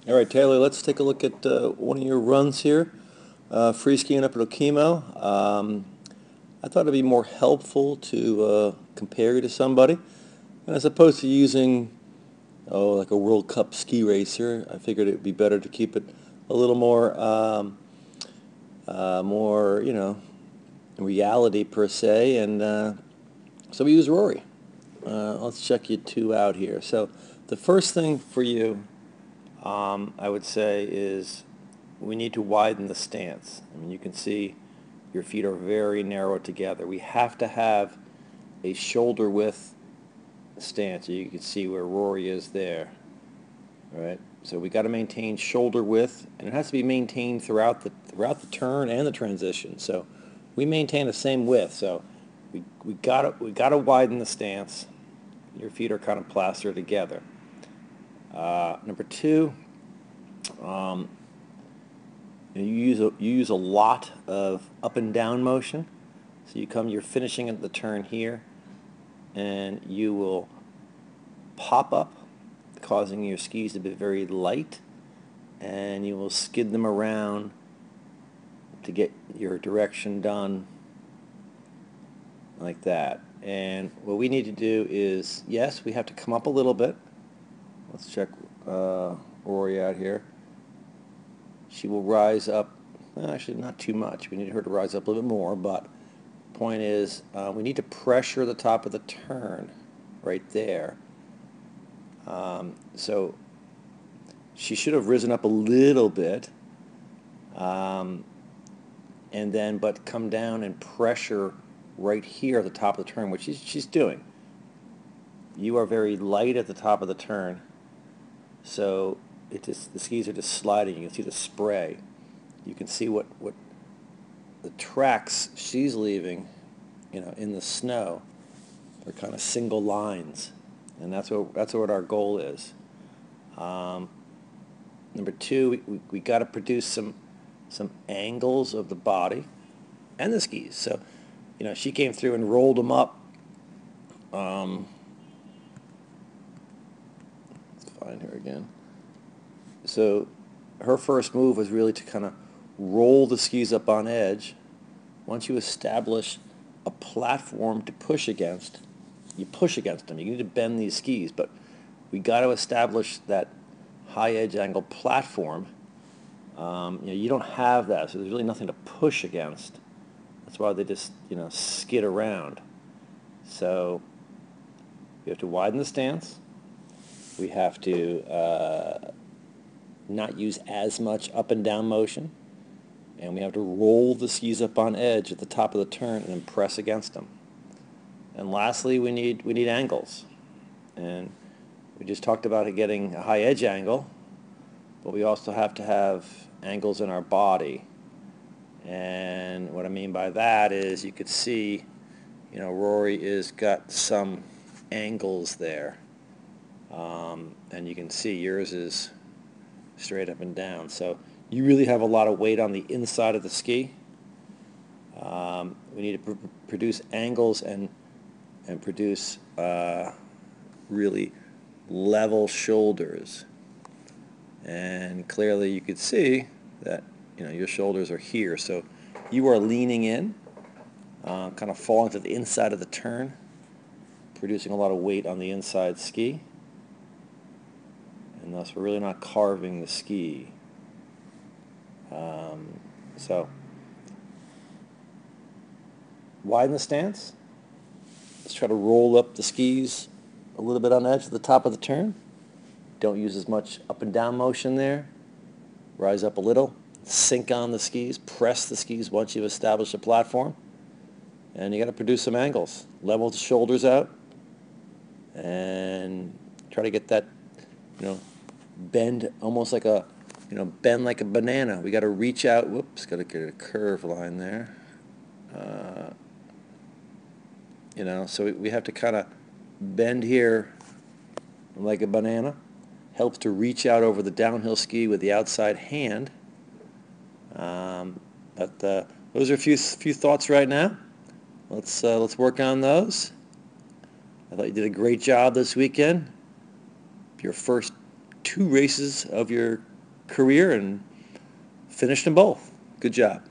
All right, Taylor, let's take a look at one of your runs here. Free skiing up at Okemo. I thought it'd be more helpful to compare you to somebody. And as opposed to using, like a World Cup ski racer, I figured it'd be better to keep it a little more, reality per se. And so we use Rory. Let's check you two out here. So the first thing for you, I would say, is we need to widen the stance. I mean, you can see your feet are very narrow together. We have to have a shoulder width stance. You can see where Rory is there. All right. So we got to maintain shoulder width, and it has to be maintained throughout the turn and the transition. So we maintain the same width. So we gotta widen the stance. Your feet are kind of plastered together. Number two, you use a lot of up and down motion. So you're finishing at the turn here, and you will pop up, causing your skis to be very light, and you will skid them around to get your direction done like that. And what we need to do is, yes, we have to come up a little bit. Let's check Rory out here. She will rise up, actually not too much. We need her to rise up a little bit more, but the point is we need to pressure the top of the turn right there. So she should have risen up a little bit, and then but come down and pressure right here at the top of the turn, which she's doing. You are very light at the top of the turn, so the skis are just sliding. You can see the spray. You can see what the tracks she's leaving, in the snow. They're kind of single lines, and that's what our goal is. Number two, we got to produce some angles of the body and the skis. So, she came through and rolled them up. Let's find her again. So her first move was really to kind of roll the skis up on edge. Once you establish a platform to push against, you push against them. You need to bend these skis, but we got to establish that high edge angle platform. You don't have that, so there's really nothing to push against. That's why they just, skid around. So we have to widen the stance. We have to not use as much up and down motion, and we have to roll the skis up on edge at the top of the turn and then press against them. And lastly, we need angles, and we just talked about getting a high edge angle, but we also have to have angles in our body. And what I mean by that is, you could see, Rory is got some angles there, and you can see yours is straight up and down. So you really have a lot of weight on the inside of the ski. We need to produce angles and produce really level shoulders. And clearly you could see that your shoulders are here. So you are leaning in, kind of falling to the inside of the turn, producing a lot of weight on the inside ski. And thus we're really not carving the ski. So widen the stance. Let's try to roll up the skis a little bit on edge at the top of the turn. Don't use as much up and down motion there. Rise up a little, sink on the skis, press the skis once you've established a platform. And you got to produce some angles. Level the shoulders out and try to get that, bend almost like a, bend like a banana. We got to reach out. Whoops, got to get a curve line there. So we have to kind of bend here like a banana. Helps to reach out over the downhill ski with the outside hand. But those are a few thoughts right now. Let's work on those. I thought you did a great job this weekend. Your first 2 races of your career and finished them both. Good job.